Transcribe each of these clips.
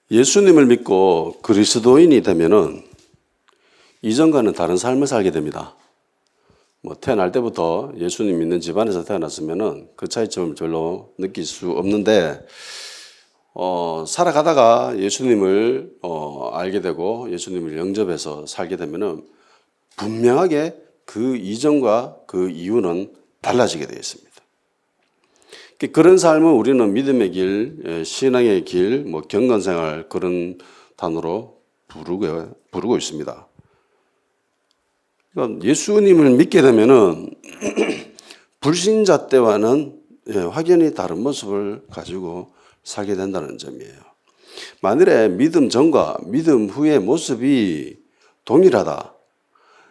예수님을 믿고 그리스도인이 되면은 이전과는 다른 삶을 살게 됩니다. 태어날 때부터 예수님 믿는 집안에서 태어났으면은 그 차이점을 별로 느낄 수 없는데, 살아가다가 예수님을 알게 되고 예수님을 영접해서 살게 되면은 분명하게 그 이전과 그 이후는 달라지게 되어 있습니다. 그런 삶을 우리는 믿음의 길, 신앙의 길, 경건생활 그런 단어로 부르고 있습니다. 그러니까 예수님을 믿게 되면은 불신자 때와는 확연히 다른 모습을 가지고 살게 된다는 점이에요. 만일에 믿음 전과 믿음 후의 모습이 동일하다.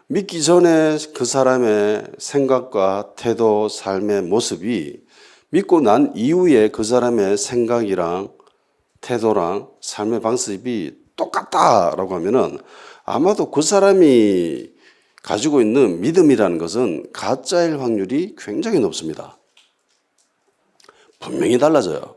믿기 전에 그 사람의 생각과 태도, 삶의 모습이 믿고 난 이후에 그 사람의 생각이랑 태도랑 삶의 방식이 똑같다라고 하면은 아마도 그 사람이 가지고 있는 믿음이라는 것은 가짜일 확률이 굉장히 높습니다. 분명히 달라져요.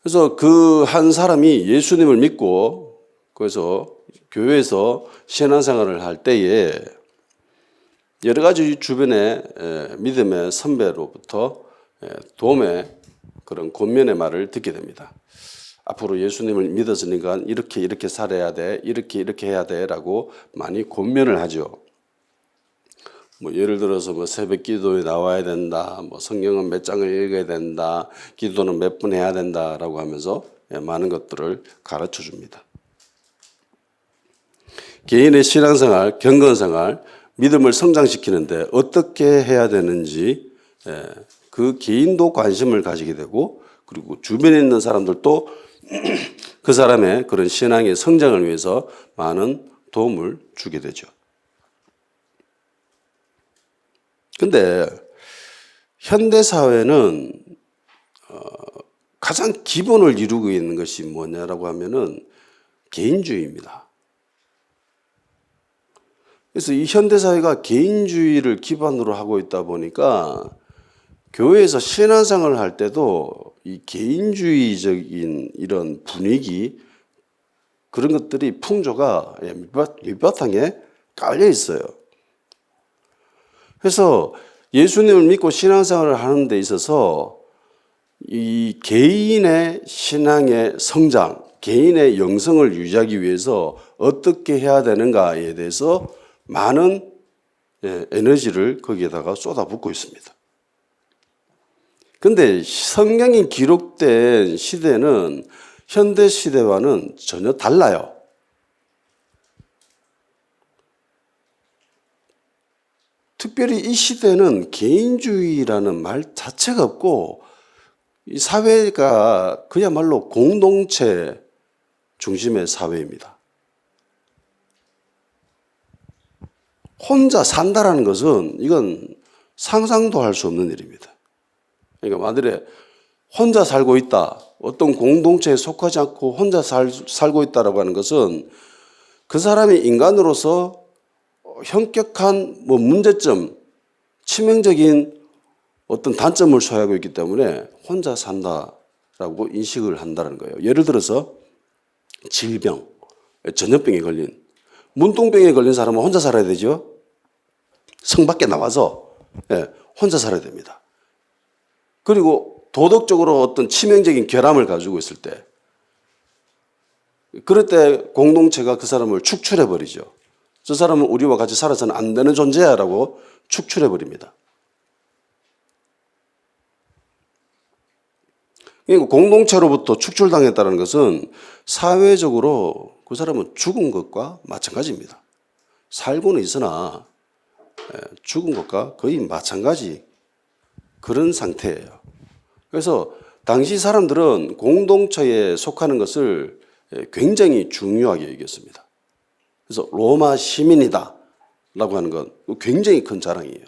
그래서 그 한 사람이 예수님을 믿고 그래서 교회에서 신앙생활을 할 때에 여러 가지 주변의 믿음의 선배로부터 도움의 그런 권면의 말을 듣게 됩니다. 앞으로 예수님을 믿었으니까 이렇게 살아야 돼, 이렇게 해야 돼라고 많이 권면을 하죠. 예를 들어서 새벽 기도에 나와야 된다, 성경은 몇 장을 읽어야 된다, 기도는 몇 분 해야 된다라고 하면서 많은 것들을 가르쳐 줍니다. 개인의 신앙생활, 경건생활, 믿음을 성장시키는데 어떻게 해야 되는지 그 개인도 관심을 가지게 되고 그리고 주변에 있는 사람들도 그 사람의 그런 신앙의 성장을 위해서 많은 도움을 주게 되죠. 근데 현대사회는 가장 기본을 이루고 있는 것이 뭐냐라고 하면은 개인주의입니다. 그래서 이 현대사회가 개인주의를 기반으로 하고 있다 보니까 교회에서 신앙생활을 할 때도 이 개인주의적인 이런 분위기 그런 것들이 풍조가 밑바탕에 깔려 있어요. 그래서 예수님을 믿고 신앙생활을 하는 데 있어서 이 개인의 신앙의 성장, 개인의 영성을 유지하기 위해서 어떻게 해야 되는가에 대해서 많은 에너지를 거기에다가 쏟아붓고 있습니다. 그런데 성경이 기록된 시대는 현대 시대와는 전혀 달라요. 특별히 이 시대는 개인주의라는 말 자체가 없고 이 사회가 그야말로 공동체 중심의 사회입니다. 혼자 산다라는 것은 이건 상상도 할 수 없는 일입니다. 그러니까 만일에 혼자 살고 있다, 어떤 공동체에 속하지 않고 혼자 살고 있다라고 하는 것은 그 사람이 인간으로서 현격한 문제점, 치명적인 어떤 단점을 소유하고 있기 때문에 혼자 산다라고 인식을 한다는 거예요. 예를 들어서 질병, 전염병에 걸린, 문둥병에 걸린 사람은 혼자 살아야 되죠. 성 밖에 나와서 혼자 살아야 됩니다. 그리고 도덕적으로 어떤 치명적인 결함을 가지고 있을 때, 그럴 때 공동체가 그 사람을 축출해버리죠. 저 사람은 우리와 같이 살아서는 안 되는 존재야라고 축출해버립니다. 그러니까 공동체로부터 축출당했다는 것은 사회적으로 그 사람은 죽은 것과 마찬가지입니다. 살고는 있으나 죽은 것과 거의 마찬가지 그런 상태예요. 그래서 당시 사람들은 공동체에 속하는 것을 굉장히 중요하게 여겼습니다. 그래서 로마 시민이다 라고 하는 건 굉장히 큰 자랑이에요.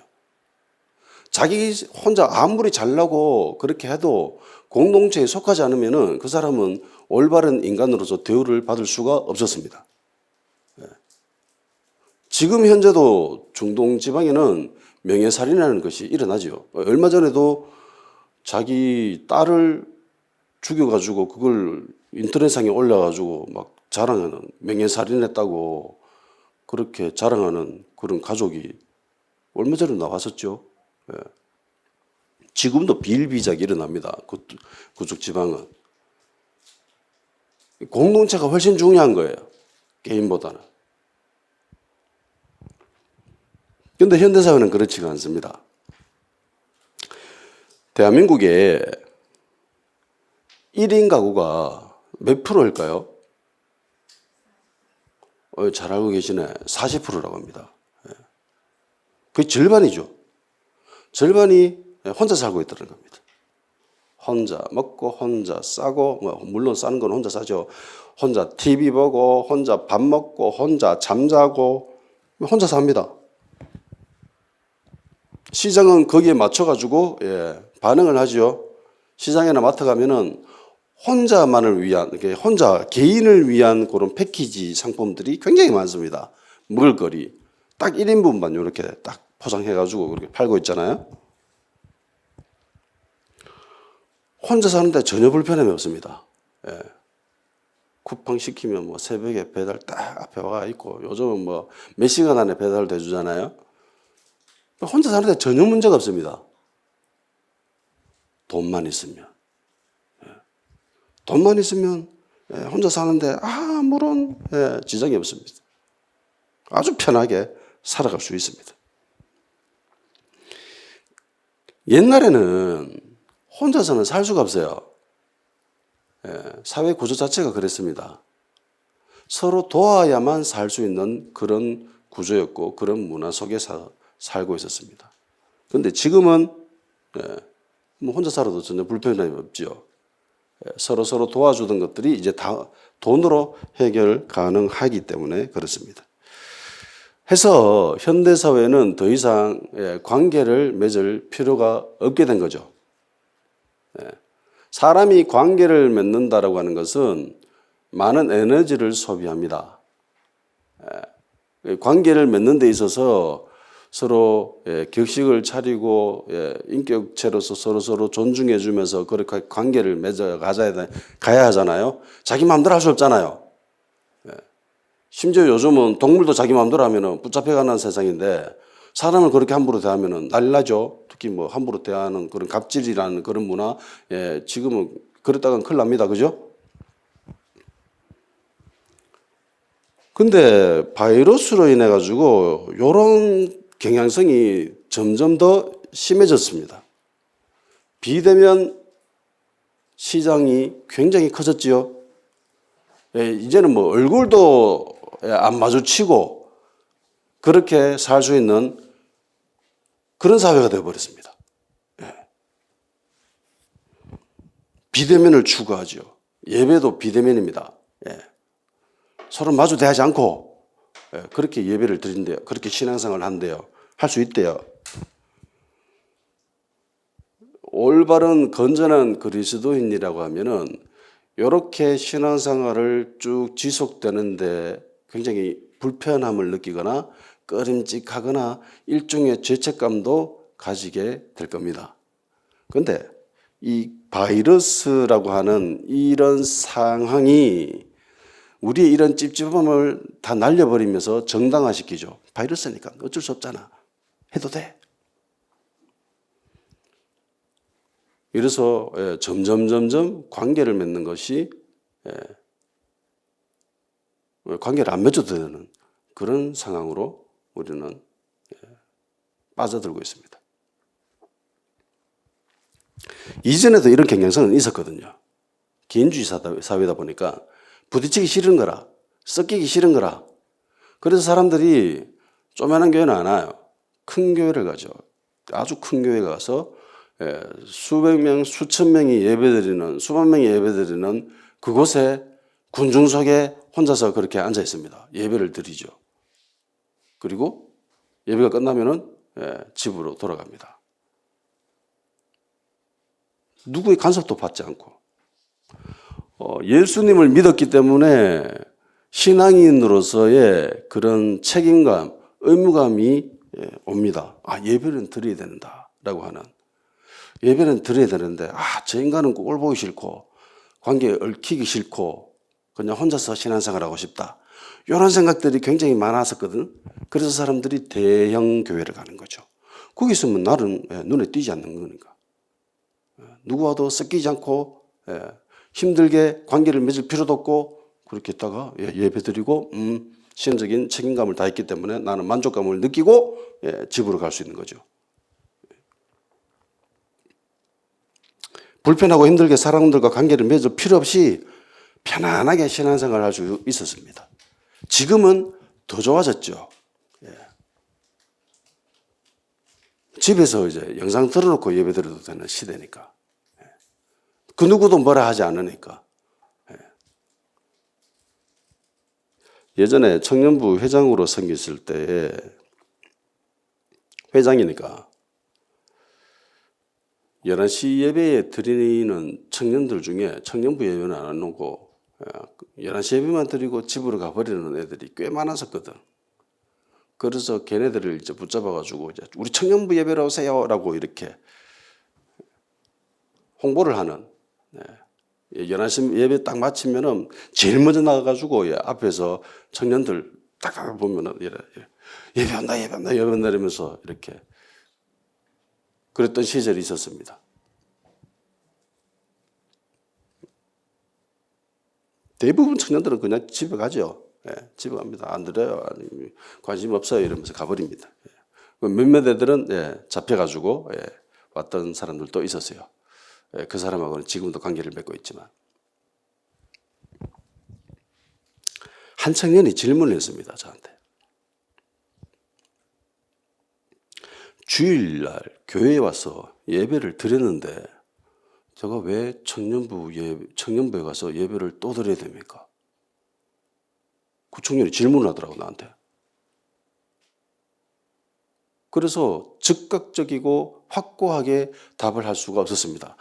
자기 혼자 아무리 잘나고 그렇게 해도 공동체에 속하지 않으면 그 사람은 올바른 인간으로서 대우를 받을 수가 없었습니다. 지금 현재도 중동 지방에는 명예살인이라는 것이 일어나죠. 얼마 전에도 자기 딸을 죽여가지고 그걸 인터넷상에 올려가지고 막 자랑하는, 명예살인했다고 그렇게 자랑하는 그런 가족이 얼마 전에 나왔었죠. 예. 지금도 비일비재하게 일어납니다. 그쪽 지방은. 공동체가 훨씬 중요한 거예요. 개인보다는. 그런데 현대사회는 그렇지가 않습니다. 대한민국에 1인 가구가 몇 프로일까요? 잘 알고 계시네. 40%라고 합니다. 그게 절반이죠. 절반이 혼자 살고 있다는 겁니다. 혼자 먹고 혼자 싸고, 물론 싸는 건 혼자 싸죠. 혼자 TV 보고 혼자 밥 먹고 혼자 잠자고 혼자 삽니다. 시장은 거기에 맞춰가지고 반응을 하죠. 시장에나 마트 가면은 혼자만을 위한, 혼자 개인을 위한 그런 패키지 상품들이 굉장히 많습니다. 먹을거리 딱 1인분만 이렇게 딱 포장해가지고 그렇게 팔고 있잖아요. 혼자 사는데 전혀 불편함이 없습니다. 쿠팡 시키면 뭐 새벽에 배달 딱 앞에 와 있고, 요즘은 뭐 몇 시간 안에 배달도 해주잖아요. 혼자 사는데 전혀 문제가 없습니다. 돈만 있으면. 돈만 있으면 혼자 사는데 아무런 지장이 없습니다. 아주 편하게 살아갈 수 있습니다. 옛날에는 혼자서는 살 수가 없어요. 사회 구조 자체가 그랬습니다. 서로 도와야만 살 수 있는 그런 구조였고 그런 문화 속에서 살고 있었습니다. 그런데 지금은 뭐 혼자 살아도 전혀 불편함이 없죠. 서로 도와주던 것들이 이제 다 돈으로 해결 가능하기 때문에 그렇습니다. 해서 현대사회는 더 이상 관계를 맺을 필요가 없게 된 거죠. 사람이 관계를 맺는다라고 하는 것은 많은 에너지를 소비합니다. 관계를 맺는 데 있어서 서로 격식을 차리고 인격체로서 서로 존중해 주면서 그렇게 관계를 맺어 가야 하잖아요. 자기 마음대로 할 수 없잖아요. 심지어 요즘은 동물도 자기 마음대로 하면은 붙잡혀가는 세상인데 사람을 그렇게 함부로 대하면은 난리 나죠. 특히 뭐 함부로 대하는 그런 갑질이라는 그런 문화, 지금은 그랬다간 큰일 납니다. 그죠? 근데 바이러스로 인해 가지고 이런 경향성이 점점 더 심해졌습니다. 비대면 시장이 굉장히 커졌지요. 이제는 뭐 얼굴도 안 마주치고 그렇게 살 수 있는 그런 사회가 되어버렸습니다. 비대면을 추구하죠. 예배도 비대면입니다. 서로 마주 대하지 않고 그렇게 예배를 드린대요. 그렇게 신앙생활을 한대요. 할 수 있대요. 올바른 건전한 그리스도인이라고 하면은 이렇게 신앙생활을 쭉 지속되는데 굉장히 불편함을 느끼거나 꺼림직하거나 일종의 죄책감도 가지게 될 겁니다. 그런데 이 바이러스라고 하는 이런 상황이 우리의 이런 찝찝함을 다 날려버리면서 정당화시키죠. 바이러스니까 어쩔 수 없잖아. 해도 돼. 이래서 점점 관계를 맺는 것이 관계를 안 맺어도 되는 그런 상황으로 우리는 빠져들고 있습니다. 이전에도 이런 경향성은 있었거든요. 개인주의 사회다 보니까 부딪히기 싫은 거라, 섞이기 싫은 거라. 그래서 사람들이 조그마한 교회는 안 와요. 큰 교회를 가죠. 아주 큰 교회 가서 수백 명, 수천 명이 예배드리는, 수만 명이 예배드리는 그곳에 군중 속에 혼자서 그렇게 앉아 있습니다. 예배를 드리죠. 그리고 예배가 끝나면은 집으로 돌아갑니다. 누구의 간섭도 받지 않고. 예수님을 믿었기 때문에 신앙인으로서의 그런 책임감, 의무감이 옵니다. 예배는 드려야 된다라고 하는. 예배는 드려야 되는데 저 인간은 꼴 보기 싫고 관계에 얽히기 싫고 그냥 혼자서 신앙생활 하고 싶다. 이런 생각들이 굉장히 많았었거든. 그래서 사람들이 대형 교회를 가는 거죠. 거기 있으면 나는 눈에 띄지 않는 거니까. 누구와도 섞이지 않고 힘들게 관계를 맺을 필요도 없고 그렇게 있다가 예배 드리고 신앙적인 책임감을 다했기 때문에 나는 만족감을 느끼고 집으로 갈 수 있는 거죠. 불편하고 힘들게 사람들과 관계를 맺을 필요 없이 편안하게 신앙생활을 할 수 있었습니다. 지금은 더 좋아졌죠. 집에서 이제 영상 틀어놓고 예배 드려도 되는 시대니까. 그 누구도 뭐라 하지 않으니까. 예전에 청년부 회장으로 섬겼을 때에 회장이니까 11시 예배에 드리는 청년들 중에 청년부 예배는 안 오고 11시 예배만 드리고 집으로 가버리는 애들이 꽤 많았었거든. 그래서 걔네들을 이제 붙잡아가지고 이제 우리 청년부 예배로 오세요라고 이렇게 홍보를 하는. 11시 예배 딱 마치면은 제일 먼저 나가가지고 앞에서 청년들 딱 보면은 예배한다 이러면서 이렇게 그랬던 시절이 있었습니다. 대부분 청년들은 그냥 집에 가죠. 집에 갑니다. 안 들어요. 관심 없어요. 이러면서 가버립니다. 몇몇 애들은 잡혀가지고 왔던 사람들도 있었어요. 그 사람하고는 지금도 관계를 맺고 있지만. 한 청년이 질문을 했습니다. 저한테. 주일날 교회에 와서 예배를 드렸는데 제가 왜 청년부에 가서 예배를 또 드려야 됩니까? 그 청년이 질문을 하더라고 나한테. 그래서 즉각적이고 확고하게 답을 할 수가 없었습니다.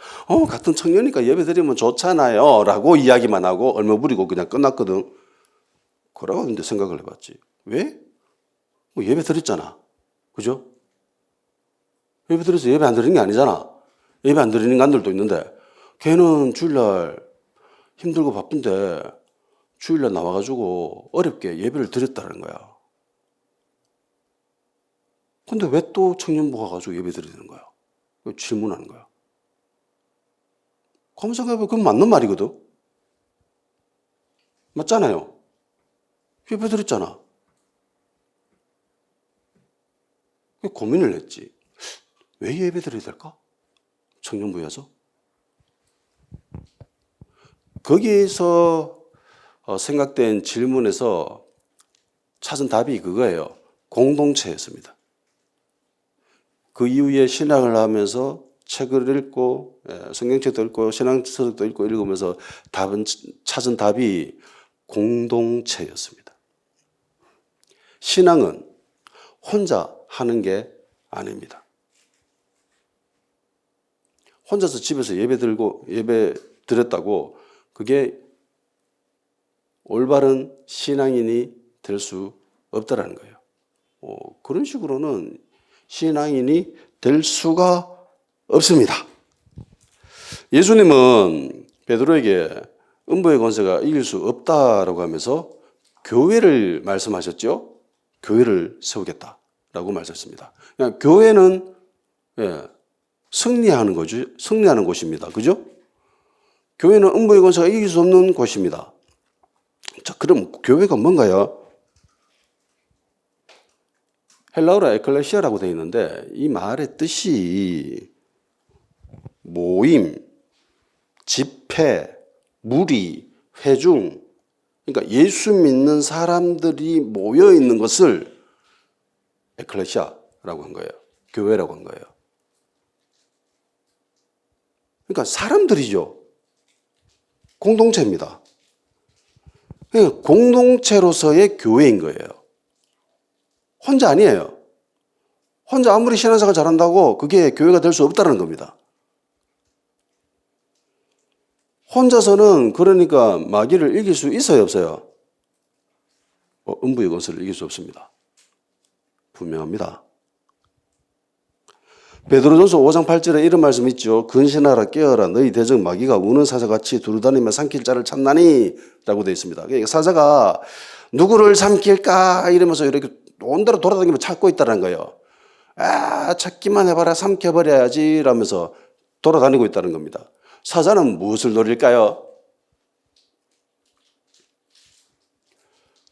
같은 청년이니까 예배 드리면 좋잖아요 라고 이야기만 하고 얼마 부리고 그냥 끝났거든. 그러고 근데 생각을 해봤지. 왜? 뭐 예배 드렸잖아. 그죠? 예배 드려서 예배 안 드리는 게 아니잖아. 예배 안 드리는 간들도 있는데 걔는 주일날 힘들고 바쁜데 주일날 나와가지고 어렵게 예배를 드렸다는 거야. 근데 왜 또 청년부 가가지고 예배 드리는 거야? 질문하는 거야. 가만 생각해보면 그건 맞는 말이거든. 맞잖아요. 예배 드렸잖아. 고민을 했지. 왜 예배 드려야 될까? 청년부에서. 거기에서 생각된 질문에서 찾은 답이 그거예요. 공동체였습니다. 그 이후에 신앙을 하면서 책을 읽고 성경책도 읽고 신앙서적도 읽고 읽으면서 찾은 답이 공동체였습니다. 신앙은 혼자 하는 게 아닙니다. 혼자서 집에서 예배 드렸다고 그게 올바른 신앙인이 될 수 없다라는 거예요. 그런 식으로는 신앙인이 될 수가 없습니다. 예수님은 베드로에게 음부의 권세가 이길 수 없다라고 하면서 교회를 말씀하셨죠. 교회를 세우겠다라고 말씀했습니다. 그냥 교회는 승리하는 거죠. 승리하는 곳입니다. 그죠? 교회는 음부의 권세가 이길 수 없는 곳입니다. 자, 그럼 교회가 뭔가요? 헬라어로 에클레시아라고 되어 있는데 이 말의 뜻이 모임, 집회, 무리, 회중, 그러니까 예수 믿는 사람들이 모여 있는 것을 에클레시아라고 한 거예요. 교회라고 한 거예요. 그러니까 사람들이죠. 공동체입니다. 그러니까 공동체로서의 교회인 거예요. 혼자 아니에요. 혼자 아무리 신앙생활 잘한다고 그게 교회가 될 수 없다는 겁니다. 혼자서는 그러니까 마귀를 이길 수 있어요, 없어요? 음부의 권세를 이길 수 없습니다. 분명합니다. 베드로전서 5장 8절에 이런 말씀 있죠. 근신하라 깨어라 너희 대적 마귀가 우는 사자같이 두루다니며 삼킬 자를 찾나니 라고 되어 있습니다. 그러니까 사자가 누구를 삼킬까 이러면서 이렇게 온데로 돌아다니며 찾고 있다는 거예요. 아, 찾기만 해봐라 삼켜버려야지 라면서 돌아다니고 있다는 겁니다. 사자는 무엇을 노릴까요?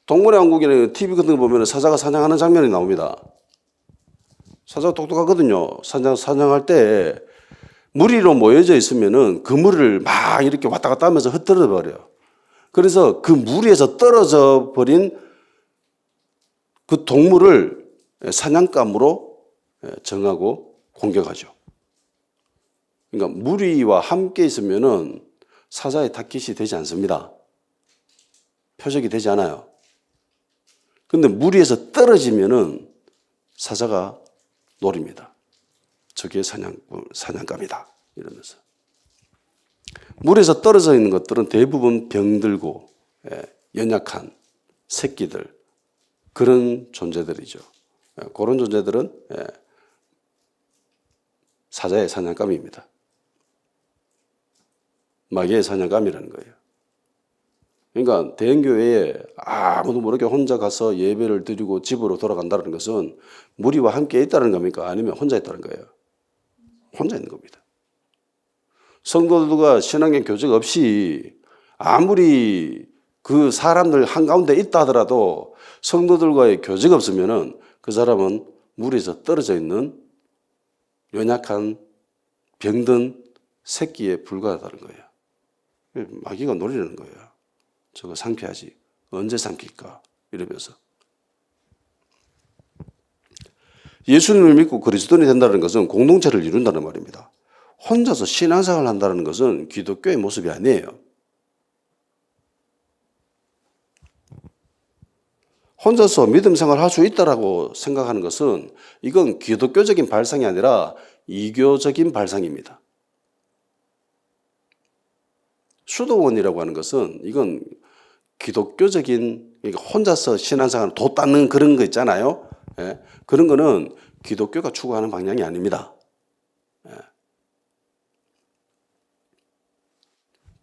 동물의 왕국이나 TV 같은 거 보면 사자가 사냥하는 장면이 나옵니다. 사자가 똑똑하거든요. 사냥할 때 무리로 모여져 있으면은 그 무리를 막 이렇게 왔다 갔다 하면서 흩어져 버려요. 그래서 그 무리에서 떨어져 버린 그 동물을 사냥감으로 정하고 공격하죠. 그러니까 무리와 함께 있으면은 사자의 타깃이 되지 않습니다. 표적이 되지 않아요. 근데 무리에서 떨어지면은 사자가 노립니다. 저게 사냥감이다. 이러면서. 물에서 떨어져 있는 것들은 대부분 병들고 연약한 새끼들 그런 존재들이죠. 그런 존재들은 사자의 사냥감입니다. 마귀의 사냥감이라는 거예요. 그러니까 대형교회에 아무도 모르게 혼자 가서 예배를 드리고 집으로 돌아간다는 것은 무리와 함께 있다는 겁니까? 아니면 혼자 있다는 거예요? 혼자 있는 겁니다. 성도들과 신앙의 교제가 없이 아무리 그 사람들 한가운데 있다 하더라도 성도들과의 교제가 없으면은 그 사람은 무리에서 떨어져 있는 연약한 병든 새끼에 불과하다는 거예요. 마귀가 노리는 거예요. 저거 삼켜야지. 언제 삼킬까? 이러면서. 예수님을 믿고 그리스도인이 된다는 것은 공동체를 이룬다는 말입니다. 혼자서 신앙생활을 한다는 것은 기독교의 모습이 아니에요. 혼자서 믿음 생활을 할 수 있다라고 생각하는 것은 이건 기독교적인 발상이 아니라 이교적인 발상입니다. 수도원이라고 하는 것은 이건 기독교적인 그러니까 혼자서 신앙생활을 도 닦는 그런 거 있잖아요. 예? 그런 거는 기독교가 추구하는 방향이 아닙니다. 예.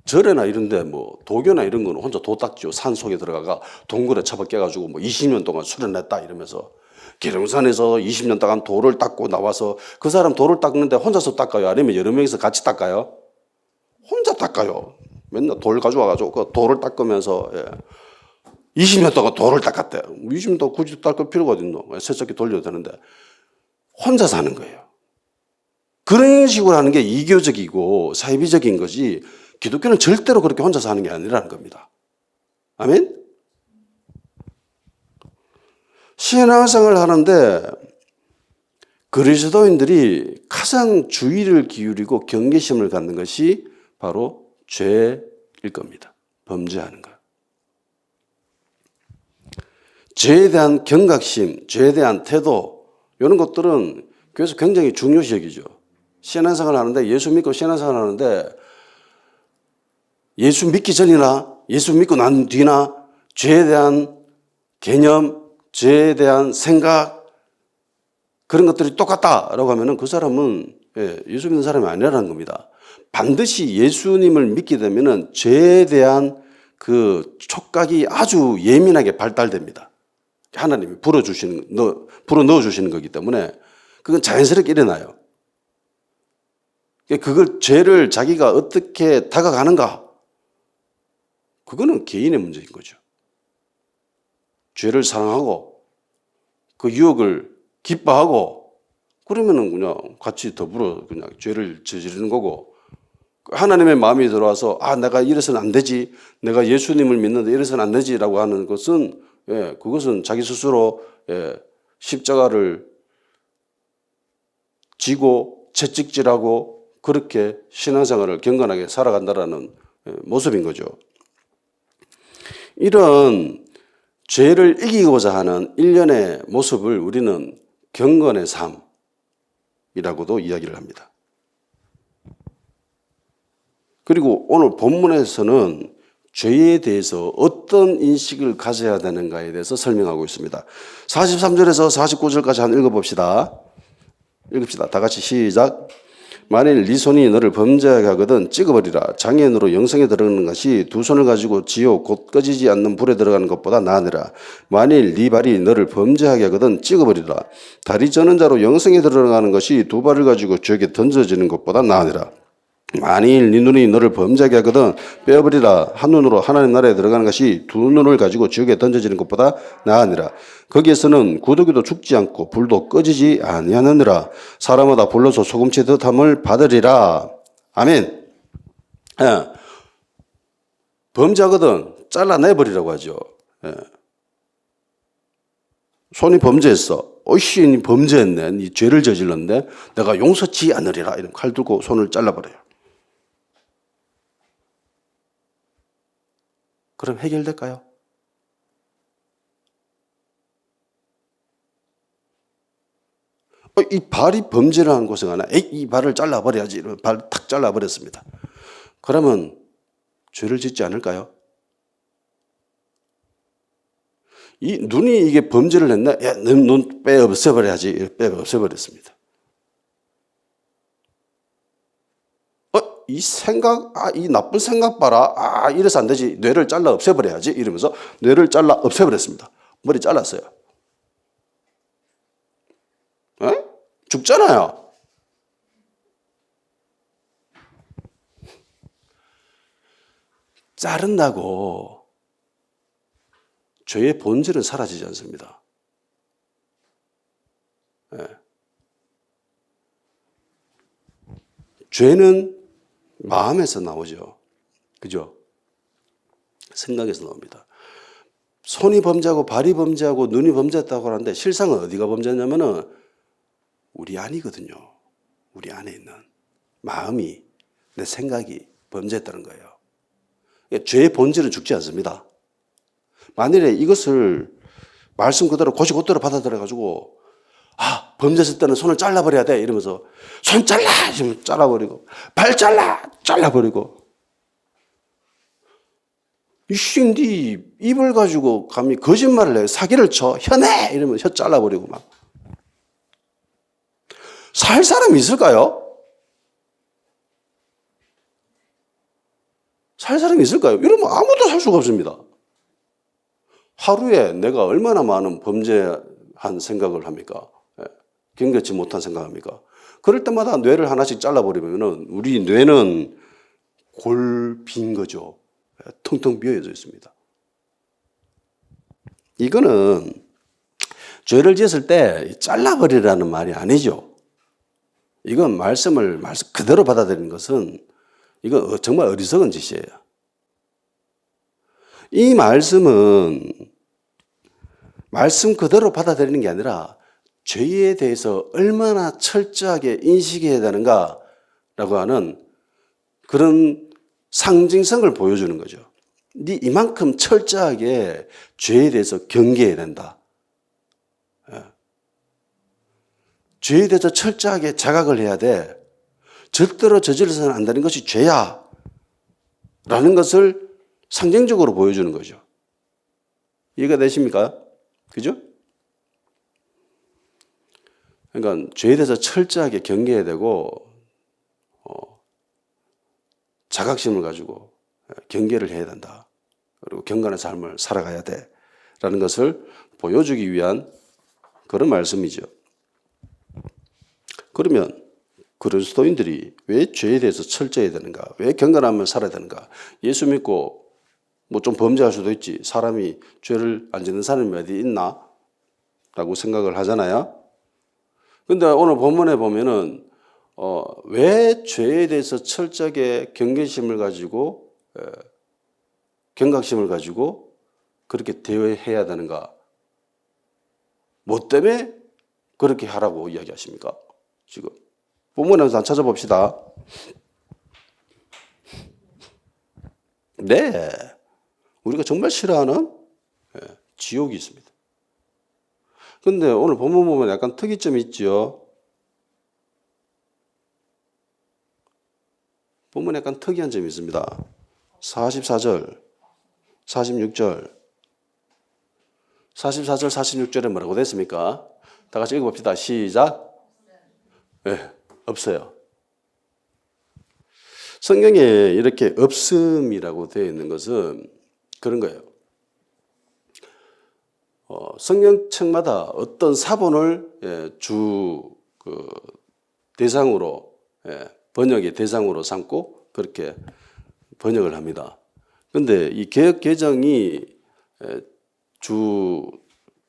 절에나 이런데 뭐 도교나 이런 거는 혼자 도 닦죠. 산 속에 들어가가 동굴에 처박혀가지고 뭐 20년 동안 수련했다 이러면서 계룡산에서 20년 동안 돌을 닦고 나와서 그 사람 돌을 닦는데 혼자서 닦아요? 아니면 여러 명이서 같이 닦아요? 혼자 닦아요. 맨날 돌 가져와가지고 그 돌을 닦으면서 20년 동안 돌을 닦았대. 20년 동안 굳이 닦을 필요가 어딨노? 세척기 돌려도 되는데 혼자 사는 거예요. 그런 식으로 하는 게 이교적이고 사이비적인 거지 기독교는 절대로 그렇게 혼자 사는 게 아니라는 겁니다. 아멘? 신앙생활을 하는데 그리스도인들이 가장 주의를 기울이고 경계심을 갖는 것이 바로 죄일 겁니다. 범죄하는 것. 죄에 대한 경각심, 죄에 대한 태도 이런 것들은 교회에서 굉장히 중요시 여기죠. 신앙생활을 하는데 예수 믿고 신앙생활을 하는데 예수 믿기 전이나 예수 믿고 난 뒤나 죄에 대한 개념, 죄에 대한 생각 그런 것들이 똑같다라고 하면은 그 사람은 예수 믿는 사람이 아니라는 겁니다. 반드시 예수님을 믿게 되면은 죄에 대한 그 촉각이 아주 예민하게 발달됩니다. 하나님이 불어 넣어 주시는 거기 때문에 그건 자연스럽게 일어나요. 그걸 죄를 자기가 어떻게 다가가는가? 그거는 개인의 문제인 거죠. 죄를 사랑하고 그 유혹을 기뻐하고 그러면은 그냥 같이 더불어 그냥 죄를 저지르는 거고 하나님의 마음이 들어와서 내가 이래서는 안 되지. 내가 예수님을 믿는데 이래서는 안 되지라고 하는 것은 그것은 자기 스스로 십자가를 지고 채찍질하고 그렇게 신앙생활을 경건하게 살아간다라는 모습인 거죠. 이런 죄를 이기고자 하는 일련의 모습을 우리는 경건의 삶이라고도 이야기를 합니다. 그리고 오늘 본문에서는 죄에 대해서 어떤 인식을 가져야 되는가에 대해서 설명하고 있습니다. 43절에서 49절까지 한번 읽어봅시다. 읽읍시다. 다 같이 시작. 만일 네 손이 너를 범죄하게 하거든 찍어버리라. 장애인으로 영생에 들어가는 것이 두 손을 가지고 지옥 곧 꺼지지 않는 불에 들어가는 것보다 나으니라. 만일 네 발이 너를 범죄하게 하거든 찍어버리라. 다리 저는 자로 영생에 들어가는 것이 두 발을 가지고 지옥에 던져지는 것보다 나으니라. 만일 네 눈이 너를 범죄하게 하거든 빼어버리라. 한 눈으로 하나님 나라에 들어가는 것이 두 눈을 가지고 지옥에 던져지는 것보다 나으니라. 거기에서는 구더기도 죽지 않고 불도 꺼지지 아니하느니라. 사람마다 불러서 소금치듯 함을 받으리라. 아멘. 예. 범죄하거든 잘라내버리라고 하죠. 예. 손이 범죄했어. 어이씨, 니 범죄했네. 니 죄를 저질렀네. 내가 용서치 않으리라. 이런 칼 들고 손을 잘라버려요. 그럼 해결될까요? 이 발이 범죄를 한 곳에 가나, 이 발을 잘라버려야지. 이러면 발을 탁 잘라버렸습니다. 그러면 죄를 짓지 않을까요? 이 눈이 이게 범죄를 했나? 야, 눈 빼 없애버려야지. 빼 없애버렸습니다. 이 생각, 이 나쁜 생각 봐라. 이래서 안 되지. 뇌를 잘라 없애버려야지. 이러면서 뇌를 잘라 없애버렸습니다. 머리 잘랐어요. 에? 죽잖아요. 자른다고 죄의 본질은 사라지지 않습니다. 예. 죄는 마음에서 나오죠. 그죠? 생각에서 나옵니다. 손이 범죄하고 발이 범죄하고 눈이 범죄했다고 하는데 실상은 어디가 범죄냐면은 우리 안이거든요. 우리 안에 있는 마음이, 내 생각이 범죄했다는 거예요. 죄의 본질은 죽지 않습니다. 만일에 이것을 말씀 그대로 곧대로 받아들여가지고 범죄했을 때는 손을 잘라버려야 돼 이러면서 손 잘라! 이러면 잘라버리고 발 잘라버리고 이씨 입을 가지고 감히 거짓말을 해 사기를 쳐 혀내! 이러면 혀 잘라버리고 막 살 사람이 있을까요? 살 사람이 있을까요? 이러면 아무도 살 수가 없습니다. 하루에 내가 얼마나 많은 범죄한 생각을 합니까? 경계치 못한 생각합니까? 그럴 때마다 뇌를 하나씩 잘라버리면 우리 뇌는 골 빈 거죠. 텅텅 비어져 있습니다. 이거는 죄를 지었을 때 잘라버리라는 말이 아니죠. 이건 말씀 그대로 받아들이는 것은 이건 정말 어리석은 짓이에요. 이 말씀은 말씀 그대로 받아들이는 게 아니라 죄에 대해서 얼마나 철저하게 인식해야 되는가라고 하는 그런 상징성을 보여주는 거죠. 네 이만큼 철저하게 죄에 대해서 경계해야 된다. 죄에 대해서 철저하게 자각을 해야 돼. 절대로 저질러서는 안 되는 것이 죄야. 라는 것을 상징적으로 보여주는 거죠. 이해가 되십니까? 그죠? 그러니까 죄에 대해서 철저하게 경계해야 되고 자각심을 가지고 경계를 해야 된다. 그리고 경건한 삶을 살아가야 돼. 라는 것을 보여주기 위한 그런 말씀이죠. 그러면 그리스도인들이 왜 죄에 대해서 철저해야 되는가? 왜 경건함을 살아야 되는가? 예수 믿고 뭐 좀 범죄할 수도 있지. 사람이 죄를 안 짓는 사람이 어디 있나? 라고 생각을 하잖아요. 근데 오늘 본문에 보면은 왜 죄에 대해서 철저하게 경계심을 가지고 경각심을 가지고 그렇게 대해야 되는가? 뭐 때문에 그렇게 하라고 이야기하십니까? 지금 본문에서 한번 찾아봅시다. 네, 우리가 정말 싫어하는 지옥이 있습니다. 근데 오늘 본문 보면 약간 특이점이 있죠. 본문에 약간 특이한 점이 있습니다. 44절, 46절, 44절, 46절에 뭐라고 됐습니까? 다 같이 읽어봅시다. 시작. 예, 없어요. 성경에 이렇게 없음이라고 되어 있는 것은 그런 거예요. 성경책마다 어떤 사본을 대상으로, 번역의 대상으로 삼고 그렇게 번역을 합니다. 그런데 이 개역 개정이 주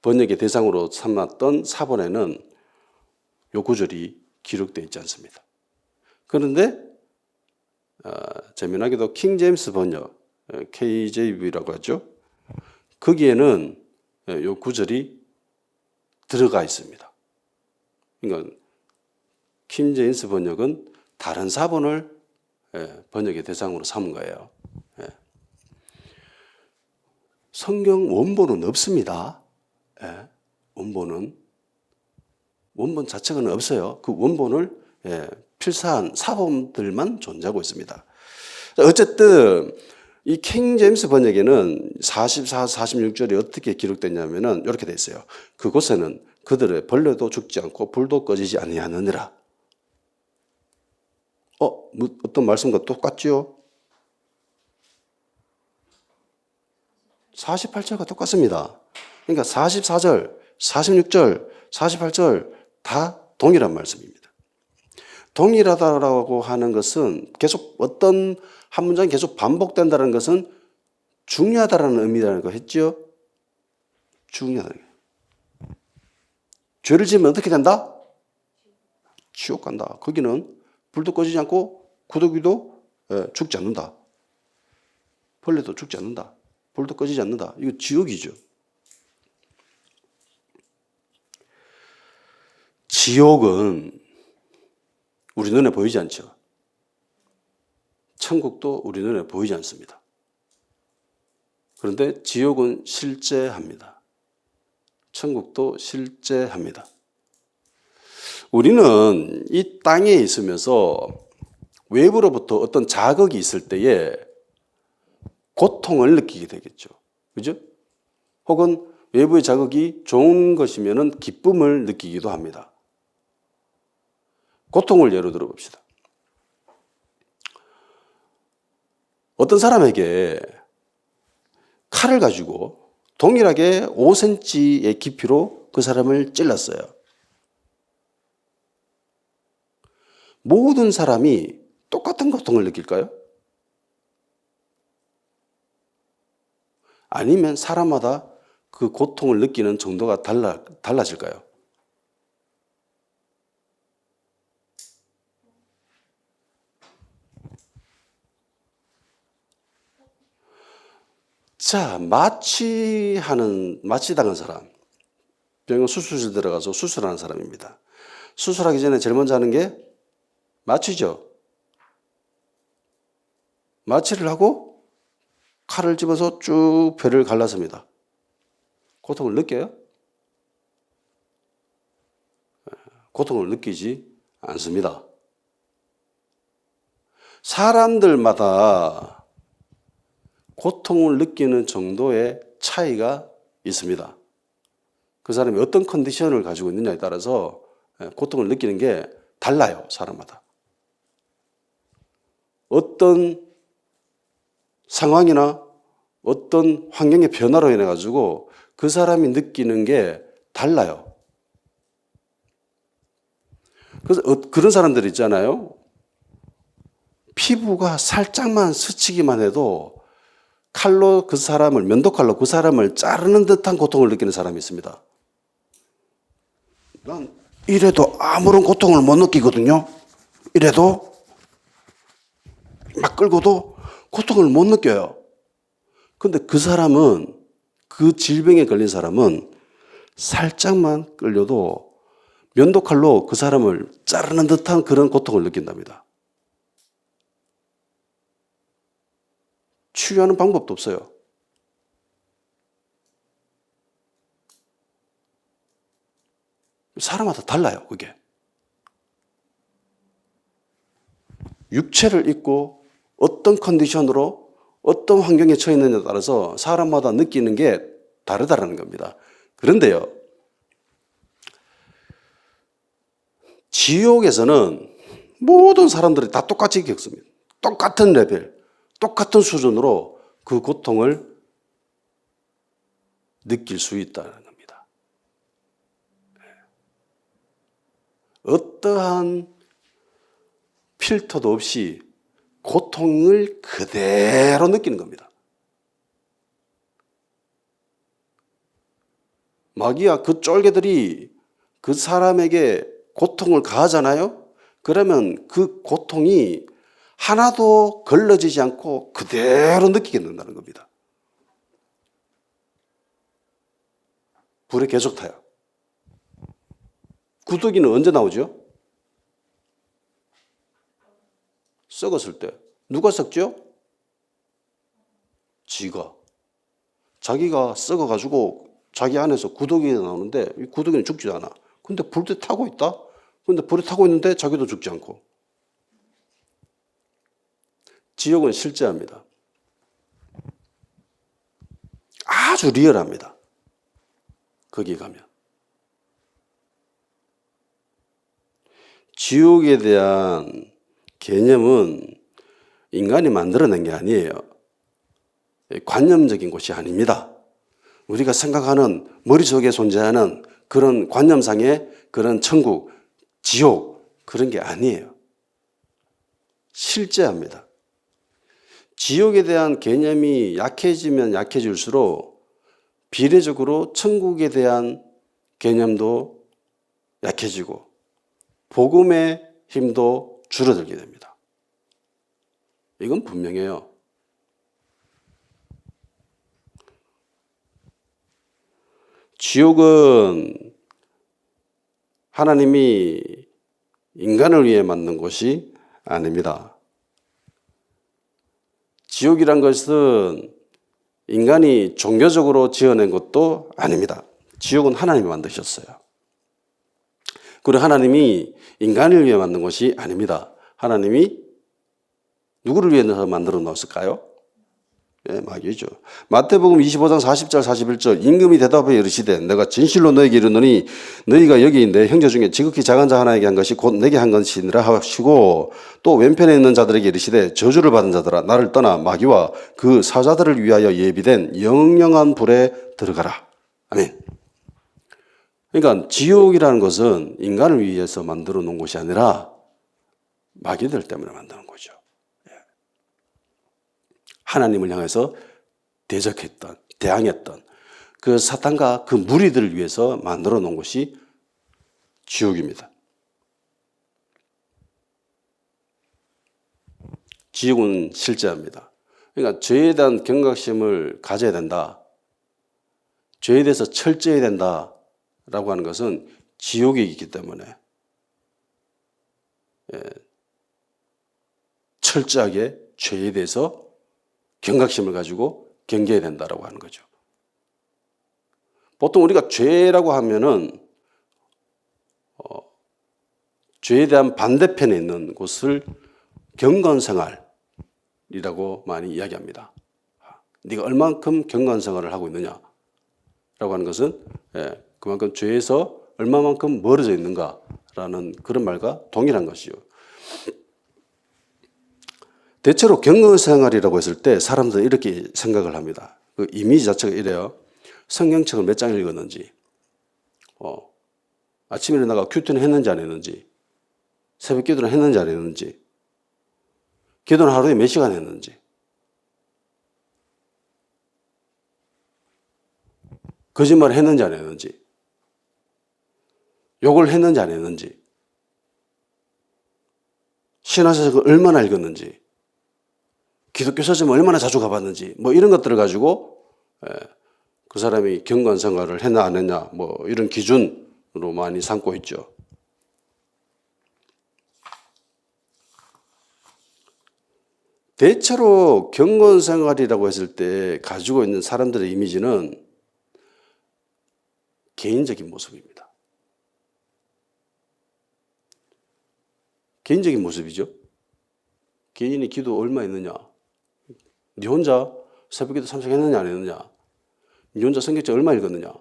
번역의 대상으로 삼았던 사본에는 요 구절이 기록되어 있지 않습니다. 그런데 재미나게도 킹 제임스 번역, KJV라고 하죠. 거기에는 요 구절이 들어가 있습니다. 그러니까 킹 제임스 번역은 다른 사본을 번역의 대상으로 삼은 거예요. 성경 원본은 없습니다. 원본 자체가 없어요. 그 원본을 필사한 사본들만 존재하고 있습니다. 어쨌든 이 킹 제임스 번역에는 44, 46절이 어떻게 기록됐냐면은 이렇게 돼 있어요. 그곳에는 그들의 벌레도 죽지 않고 불도 꺼지지 아니하느니라. 어떤 말씀과 똑같지요? 48절과 똑같습니다. 그러니까 44절, 46절, 48절 다 동일한 말씀입니다. 동일하다라고 하는 것은 계속 어떤 한 문장이 계속 반복된다는 것은 중요하다라는 의미라는 거 했죠? 중요하다. 죄를 지으면 어떻게 된다? 지옥 간다. 거기는 불도 꺼지지 않고 구더기도 죽지 않는다. 벌레도 죽지 않는다. 불도 꺼지지 않는다. 이거 지옥이죠. 지옥은 우리 눈에 보이지 않죠. 천국도 우리 눈에 보이지 않습니다. 그런데 지옥은 실제합니다. 천국도 실제합니다. 우리는 이 땅에 있으면서 외부로부터 어떤 자극이 있을 때에 고통을 느끼게 되겠죠. 그죠? 혹은 외부의 자극이 좋은 것이면 기쁨을 느끼기도 합니다. 고통을 예로 들어 봅시다. 어떤 사람에게 칼을 가지고 동일하게 5cm의 깊이로 그 사람을 찔렀어요. 모든 사람이 똑같은 고통을 느낄까요? 아니면 사람마다 그 고통을 느끼는 정도가 달라질까요? 자, 마취당한 사람, 병원 수술실 들어가서 수술하는 사람입니다. 수술하기 전에 제일 먼저 하는 게 마취죠. 마취를 하고 칼을 집어서 쭉 폐를 갈라섭니다. 고통을 느껴요? 고통을 느끼지 않습니다. 사람들마다 고통을 느끼는 정도의 차이가 있습니다. 그 사람이 어떤 컨디션을 가지고 있느냐에 따라서 고통을 느끼는 게 달라요, 사람마다. 어떤 상황이나 어떤 환경의 변화로 인해 가지고 그 사람이 느끼는 게 달라요. 그래서 그런 사람들 있잖아요. 피부가 살짝만 스치기만 해도 면도칼로 그 사람을 자르는 듯한 고통을 느끼는 사람이 있습니다. 난 이래도 아무런 고통을 못 느끼거든요. 이래도 막 끌고도 고통을 못 느껴요. 근데 그 사람은, 그 질병에 걸린 사람은 살짝만 끌려도 면도칼로 그 사람을 자르는 듯한 그런 고통을 느낀답니다. 치유하는 방법도 없어요. 사람마다 달라요, 그게. 육체를 입고 어떤 컨디션으로 어떤 환경에 처해 있느냐에 따라서 사람마다 느끼는 게 다르다라는 겁니다. 그런데요, 지옥에서는 모든 사람들이 다 똑같이 겪습니다. 똑같은 레벨, 똑같은 수준으로 그 고통을 느낄 수 있다는 겁니다. 어떠한 필터도 없이 고통을 그대로 느끼는 겁니다. 마귀와 그 쫄개들이 그 사람에게 고통을 가하잖아요. 그러면 그 고통이 하나도 걸러지지 않고 그대로 느끼게 된다는 겁니다. 불에 계속 타요. 구더기는 언제 나오죠? 썩었을 때. 누가 썩죠? 지가. 자기가 썩어가지고 자기 안에서 구더기가 나오는데 이 구더기는 죽지 않아. 근데 불에 타고 있다? 근데 불에 타고 있는데 자기도 죽지 않고. 지옥은 실제합니다. 아주 리얼합니다. 거기 가면. 지옥에 대한 개념은 인간이 만들어낸 게 아니에요. 관념적인 곳이 아닙니다. 우리가 생각하는 머릿속에 존재하는 그런 관념상의 그런 천국, 지옥 그런 게 아니에요. 실제합니다. 지옥에 대한 개념이 약해지면 약해질수록 비례적으로 천국에 대한 개념도 약해지고 복음의 힘도 줄어들게 됩니다. 이건 분명해요. 지옥은 하나님이 인간을 위해 만든 곳이 아닙니다. 지옥이란 것은 인간이 종교적으로 지어낸 것도 아닙니다. 지옥은 하나님이 만드셨어요. 그리고 하나님이 인간을 위해 만든 것이 아닙니다. 하나님이 누구를 위해서 만들어 놓았을까요? 예, 마귀죠. 마태복음 25장 40절 41절 임금이 대답하여 이르시되 내가 진실로 너에게 이르노니 너희가 여기 내 형제 중에 지극히 작은 자 하나에게 한 것이 곧 내게 한 것이니라 하시고 또 왼편에 있는 자들에게 이르시되 저주를 받은 자들아 나를 떠나 마귀와 그 사자들을 위하여 예비된 영영한 불에 들어가라. 아멘. 그러니까 지옥이라는 것은 인간을 위해서 만들어 놓은 곳이 아니라 마귀들 때문에 만드는 거죠. 하나님을 향해서 대적했던, 대항했던 그 사탄과 그 무리들을 위해서 만들어 놓은 것이 지옥입니다. 지옥은 실제합니다. 그러니까 죄에 대한 경각심을 가져야 된다. 죄에 대해서 철저해야 된다라고 하는 것은 지옥이 있기 때문에 철저하게 죄에 대해서 경각심을 가지고 경계해야 된다라고 하는 거죠. 보통 우리가 죄라고 하면은 죄에 대한 반대편에 있는 곳을 경건생활이라고 많이 이야기합니다. 네가 얼만큼 경건생활을 하고 있느냐라고 하는 것은 그만큼 죄에서 얼마만큼 멀어져 있는가라는 그런 말과 동일한 것이죠. 대체로 경건생활이라고 했을 때 사람들은 이렇게 생각을 합니다. 그 이미지 자체가 이래요. 성경책을 몇 장 읽었는지, 아침에 일어나가 큐티는 했는지 안 했는지, 새벽 기도는 했는지 안 했는지, 기도는 하루에 몇 시간 했는지, 거짓말을 했는지 안 했는지, 욕을 했는지 안 했는지, 신화서적을 얼마나 읽었는지, 기독교 서점 얼마나 자주 가봤는지 뭐 이런 것들을 가지고 그 사람이 경건생활을 했나 안 했냐 뭐 이런 기준으로 많이 삼고 있죠. 대체로 경건생활이라고 했을 때 가지고 있는 사람들의 이미지는 개인적인 모습입니다. 개인적인 모습이죠. 개인이 기도 얼마 했느냐, 네 혼자 새벽기도 참석했느냐 안 했느냐, 네 혼자 성경책 얼마 읽었느냐,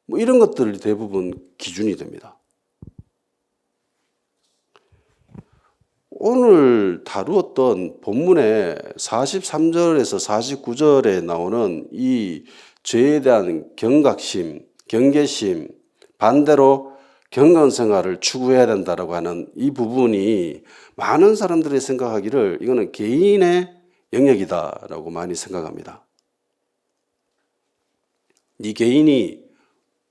뭐 이런 것들이 대부분 기준이 됩니다. 오늘 다루었던 본문의 43절에서 49절에 나오는 이 죄에 대한 경각심, 경계심, 반대로 경건생활을 추구해야 된다라고 하는 이 부분이 많은 사람들이 생각하기를 이거는 개인의 영역이다라고 많이 생각합니다. 네 개인이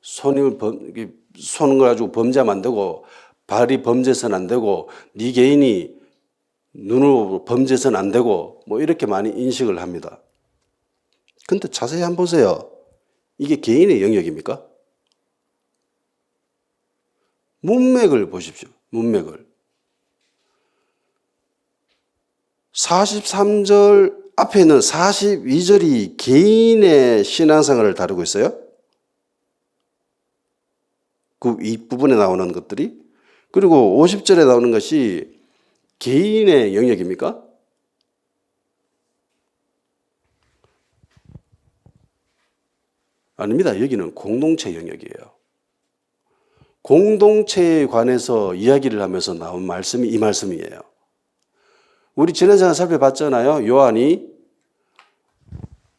손을 가지고 범죄하면 안 되고 발이 범죄해서는 안 되고 네 개인이 눈으로 범죄해서는 안 되고 뭐 이렇게 많이 인식을 합니다. 근데 자세히 한번 보세요. 이게 개인의 영역입니까? 문맥을 보십시오. 문맥을. 43절 앞에 있는 42절이 개인의 신앙생활을 다루고 있어요. 그 윗부분에 나오는 것들이. 그리고 50절에 나오는 것이 개인의 영역입니까? 아닙니다. 여기는 공동체 영역이에요. 공동체에 관해서 이야기를 하면서 나온 말씀이 이 말씀이에요. 우리 지난 시간에 살펴봤잖아요. 요한이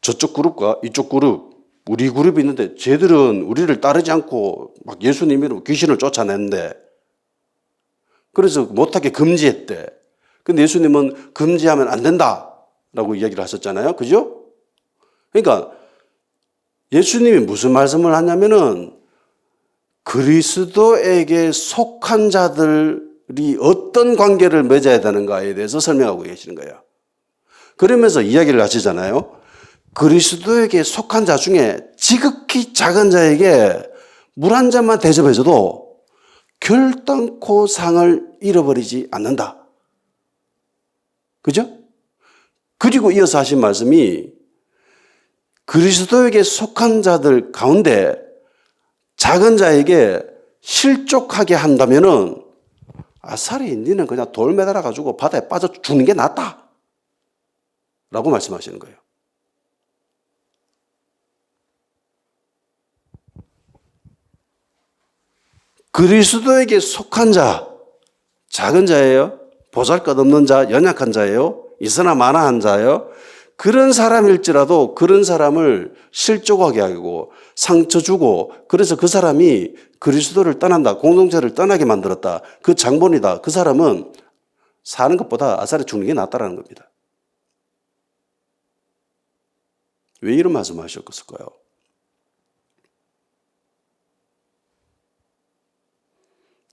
저쪽 그룹과 이쪽 그룹, 우리 그룹이 있는데 쟤들은 우리를 따르지 않고 막 예수님으로 귀신을 쫓아냈는데 그래서 못하게 금지했대. 근데 예수님은 금지하면 안 된다라고 이야기를 하셨잖아요. 그죠? 그러니까 예수님이 무슨 말씀을 하냐면은 그리스도에게 속한 자들이 어떤 관계를 맺어야 되는가에 대해서 설명하고 계시는 거예요. 그러면서 이야기를 하시잖아요. 그리스도에게 속한 자 중에 지극히 작은 자에게 물 한 잔만 대접해줘도 결단코 상을 잃어버리지 않는다. 그죠? 그리고 이어서 하신 말씀이 그리스도에게 속한 자들 가운데 작은 자에게 실족하게 한다면은 아싸리 니는 그냥 돌 매달아 가지고 바다에 빠져 죽는 게 낫다 라고 말씀하시는 거예요. 그리스도에게 속한 자, 작은 자예요. 보잘것없는 자, 연약한 자예요. 있으나 마나한 자예요. 그런 사람일지라도 그런 사람을 실족하게 하고 상처 주고 그래서 그 사람이 그리스도를 떠난다. 공동체를 떠나게 만들었다. 그 장본이다. 그 사람은 사는 것보다 아싸리 죽는 게 낫다라는 겁니다. 왜 이런 말씀을 하셨을까요?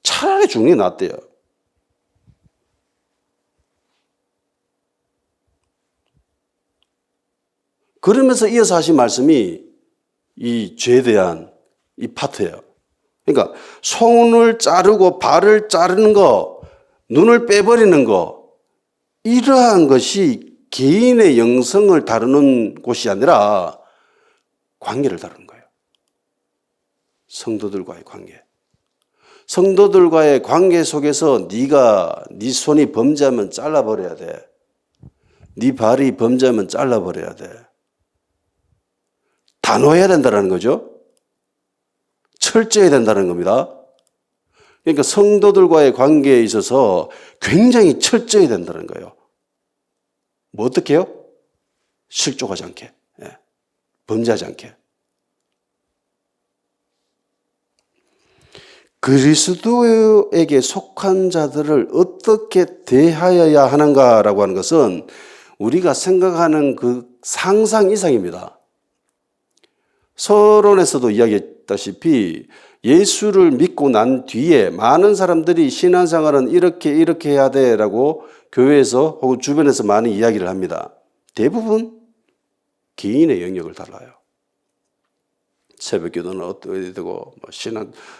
차라리 죽는 게 낫대요. 그러면서 이어서 하신 말씀이 이 죄에 대한 이 파트예요. 그러니까 손을 자르고 발을 자르는 거, 눈을 빼버리는 거, 이러한 것이 개인의 영성을 다루는 곳이 아니라 관계를 다루는 거예요. 성도들과의 관계. 성도들과의 관계 속에서 네 손이 범죄하면 잘라버려야 돼. 네 발이 범죄하면 잘라버려야 돼. 단호해야 된다는 거죠. 철저해야 된다는 겁니다. 그러니까 성도들과의 관계에 있어서 굉장히 철저해야 된다는 거예요. 뭐 어떻게 해요? 실족하지 않게. 범죄하지 않게. 그리스도에게 속한 자들을 어떻게 대하여야 하는가라고 하는 것은 우리가 생각하는 그 상상 이상입니다. 서론에서도 이야기했다시피 예수를 믿고 난 뒤에 많은 사람들이 신앙생활은 이렇게 해야 돼라고 교회에서 혹은 주변에서 많이 이야기를 합니다. 대부분 개인의 영역을 달라요. 새벽 기도는 어떻게 되고,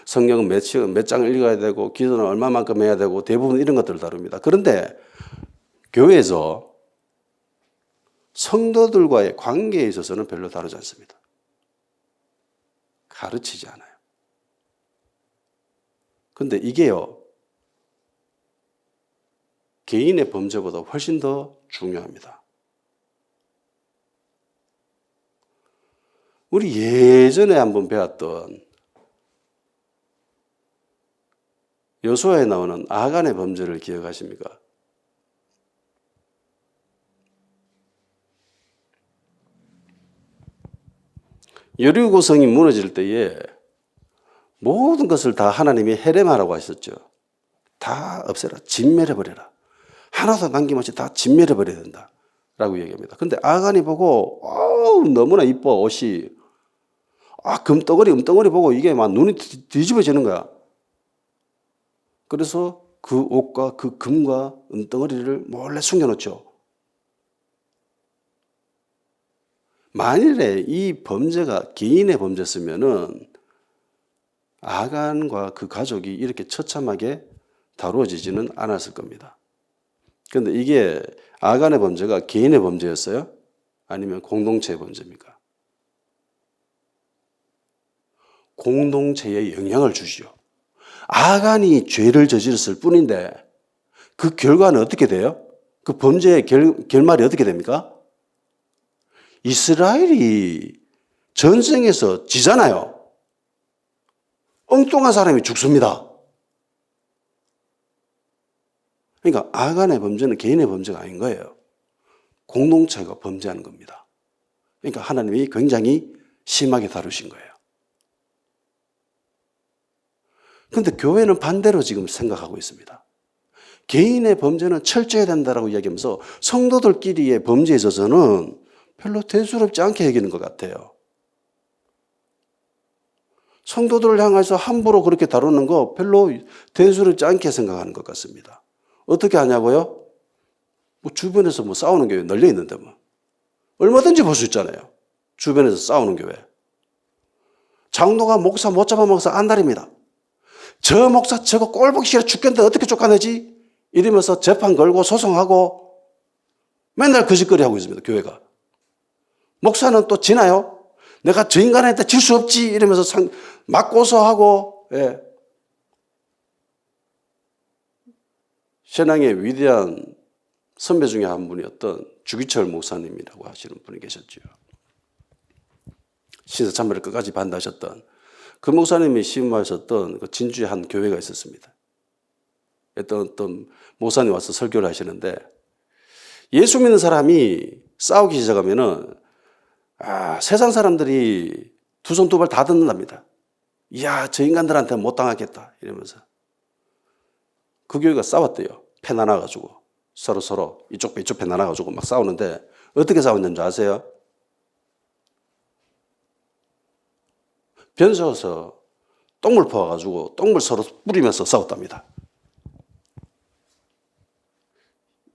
성경은 몇 장을 읽어야 되고, 기도는 얼마만큼 해야 되고, 대부분 이런 것들을 다룹니다. 그런데 교회에서 성도들과의 관계에 있어서는 별로 다루지 않습니다. 가르치지 않아요. 근데 이게요, 개인의 범죄보다 훨씬 더 중요합니다. 우리 예전에 한번 배웠던 여호수아에 나오는 아간의 범죄를 기억하십니까? 여리고성이 무너질 때에 모든 것을 다 하나님이 헤레마라고 하셨죠. 다 없애라. 진멸해버려라. 하나도 남김없이 다 진멸해버려야 된다. 라고 얘기합니다. 근데 아간이 보고 너무나 이뻐 옷이. 금덩어리 보고 이게 막 눈이 뒤집어지는 거야. 그래서 그 옷과 그 금과 은덩어리를 몰래 숨겨놓죠. 만일에 이 범죄가 개인의 범죄였으면은 아간과 그 가족이 이렇게 처참하게 다루어지지는 않았을 겁니다. 그런데 이게 아간의 범죄가 개인의 범죄였어요? 아니면 공동체의 범죄입니까? 공동체에 영향을 주죠. 아간이 죄를 저질렀을 뿐인데 그 결과는 어떻게 돼요? 그 범죄의 결말이 어떻게 됩니까? 이스라엘이 전쟁에서 지잖아요. 엉뚱한 사람이 죽습니다. 그러니까 아간의 범죄는 개인의 범죄가 아닌 거예요. 공동체가 범죄하는 겁니다. 그러니까 하나님이 굉장히 심하게 다루신 거예요. 그런데 교회는 반대로 지금 생각하고 있습니다. 개인의 범죄는 철저해야 된다라고 이야기하면서 성도들끼리의 범죄에 있어서는 별로 대수롭지 않게 여기는 것 같아요. 성도들을 향해서 함부로 그렇게 다루는 거 별로 대수롭지 않게 생각하는 것 같습니다. 어떻게 하냐고요? 주변에서 싸우는 교회 널려 있는데 얼마든지 볼 수 있잖아요. 주변에서 싸우는 교회. 장로가 목사 못 잡아먹어서 안달입니다. 저 목사 저거 꼴 보기 싫어 죽겠는데 어떻게 쫓아내지? 이러면서 재판 걸고 소송하고 맨날 거짓거리 하고 있습니다. 교회가. 목사는 또 지나요. 내가 저 인간한테 질 수 없지 이러면서 막 고소하고. 예. 신앙의 위대한 선배 중에 한 분이었던 주기철 목사님이라고 하시는 분이 계셨죠. 신사참배를 끝까지 반대하셨던 그 목사님이 심부하셨던 그 진주의 한 교회가 있었습니다. 어떤 목사님 와서 설교를 하시는데 예수 믿는 사람이 싸우기 시작하면은 세상 사람들이 두 손 두 발 다 듣는답니다. 이야, 저 인간들한테 못 당하겠다 이러면서 그 교회가 싸웠대요. 패 나눠가지고 서로 이쪽 패 나눠가지고 막 싸우는데 어떻게 싸웠는지 아세요? 변소에서 똥물 퍼와가지고 똥물 서로 뿌리면서 싸웠답니다.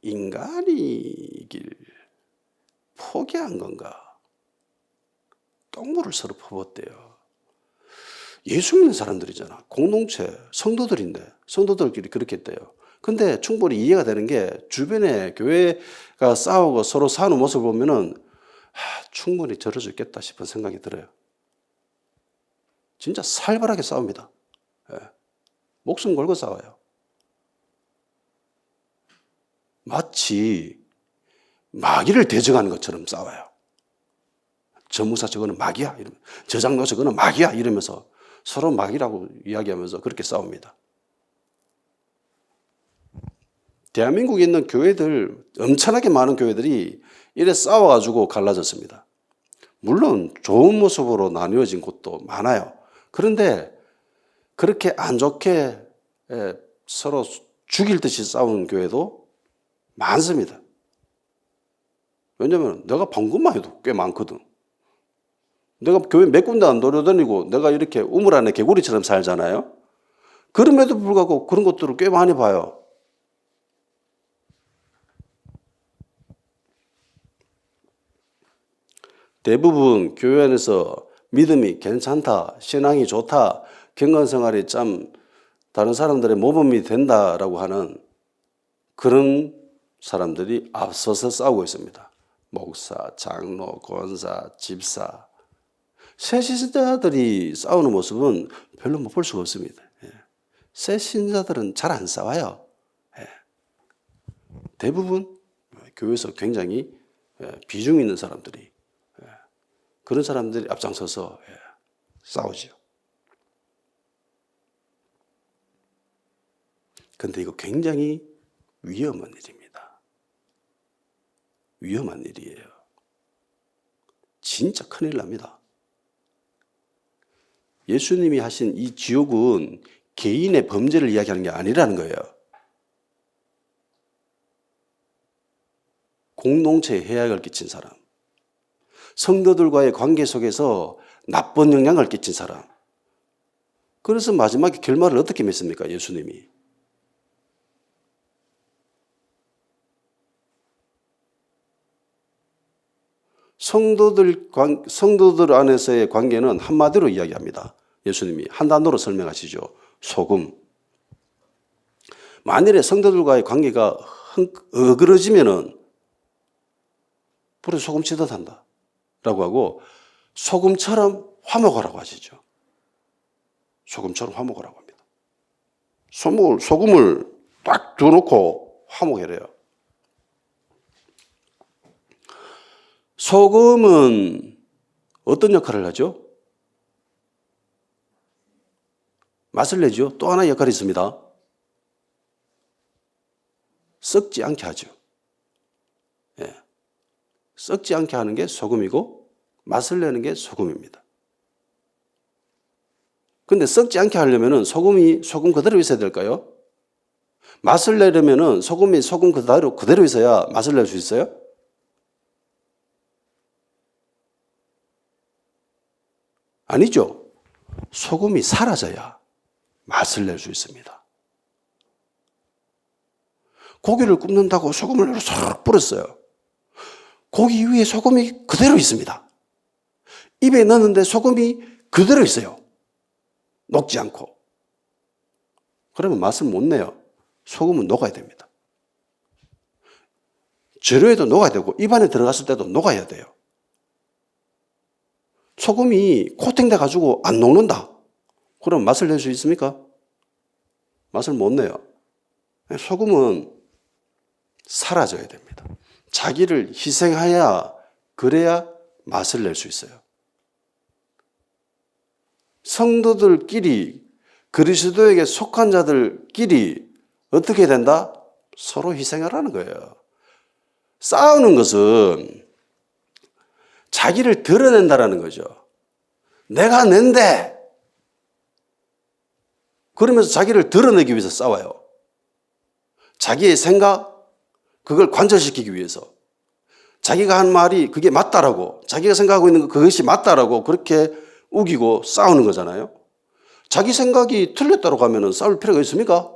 인간이 이길 포기한 건가? 똥물을 서로 퍼붓대요. 예수 믿는 사람들이잖아. 공동체, 성도들인데 성도들끼리 그렇게 했대요. 근데 충분히 이해가 되는 게 주변에 교회가 싸우고 서로 싸우는 모습을 보면은 충분히 저럴 수 있겠다 싶은 생각이 들어요. 진짜 살벌하게 싸웁니다. 예. 목숨 걸고 싸워요. 마치 마귀를 대적하는 것처럼 싸워요. 저 목사 저거는 마귀야. 이러면 저 장로 저거는 마귀야. 이러면서 서로 마귀라고 이야기하면서 그렇게 싸웁니다. 대한민국에 있는 교회들, 엄청나게 많은 교회들이 이래 싸워가지고 갈라졌습니다. 물론 좋은 모습으로 나뉘어진 곳도 많아요. 그런데 그렇게 안 좋게 서로 죽일 듯이 싸우는 교회도 많습니다. 왜냐하면 내가 본 것만 해도 꽤 많거든. 내가 교회 몇 군데 안 돌아다니고 내가 이렇게 우물 안에 개구리처럼 살잖아요. 그럼에도 불구하고 그런 것들을 꽤 많이 봐요. 대부분 교회 안에서 믿음이 괜찮다, 신앙이 좋다, 경건생활이 참 다른 사람들의 모범이 된다라고 하는 그런 사람들이 앞서서 싸우고 있습니다. 목사, 장로, 권사, 집사. 새 신자들이 싸우는 모습은 별로 못 볼 수가 없습니다. 새 신자들은 잘 안 싸워요. 대부분 교회에서 굉장히 비중 있는 사람들이 그런 사람들이 앞장서서 싸우죠. 그런데 이거 굉장히 위험한 일입니다. 위험한 일이에요. 진짜 큰일 납니다. 예수님이 하신 이 지옥은 개인의 범죄를 이야기하는 게 아니라는 거예요. 공동체에 해악을 끼친 사람, 성도들과의 관계 속에서 나쁜 영향을 끼친 사람. 그래서 마지막에 결말을 어떻게 맺습니까? 예수님이. 성도들 안에서의 관계는 한마디로 이야기합니다. 예수님이 한 단어로 설명하시죠. 소금. 만일에 성도들과의 관계가 어그러지면은 불에 소금 치듯 한다 라고 하고, 소금처럼 화목하라고 하시죠. 소금처럼 화목하라고 합니다. 소금을 딱 두어놓고 화목해래요. 소금은 어떤 역할을 하죠? 맛을 내죠. 또 하나의 역할이 있습니다. 썩지 않게 하죠. 예. 썩지 않게 하는 게 소금이고 맛을 내는 게 소금입니다. 근데 썩지 않게 하려면 소금이 소금 그대로 있어야 될까요? 맛을 내려면 소금이 소금 그대로 있어야 맛을 낼 수 있어요? 아니죠. 소금이 사라져야 맛을 낼 수 있습니다. 고기를 굽는다고 소금을 쏙 뿌렸어요. 고기 위에 소금이 그대로 있습니다. 입에 넣는데 소금이 그대로 있어요. 녹지 않고. 그러면 맛을 못 내요. 소금은 녹아야 됩니다. 재료에도 녹아야 되고 입안에 들어갔을 때도 녹아야 돼요. 소금이 코팅돼 가지고 안 녹는다. 그럼 맛을 낼 수 있습니까? 맛을 못 내요. 소금은 사라져야 됩니다. 자기를 희생해야, 그래야 맛을 낼 수 있어요. 성도들끼리, 그리스도에게 속한 자들끼리 어떻게 된다? 서로 희생하라는 거예요. 싸우는 것은 자기를 드러낸다라는 거죠. 내가 낸데, 그러면서 자기를 드러내기 위해서 싸워요. 자기의 생각, 그걸 관철시키기 위해서. 자기가 한 말이 그게 맞다라고, 자기가 생각하고 있는 그것이 맞다라고 그렇게 우기고 싸우는 거잖아요. 자기 생각이 틀렸다고 하면 싸울 필요가 있습니까?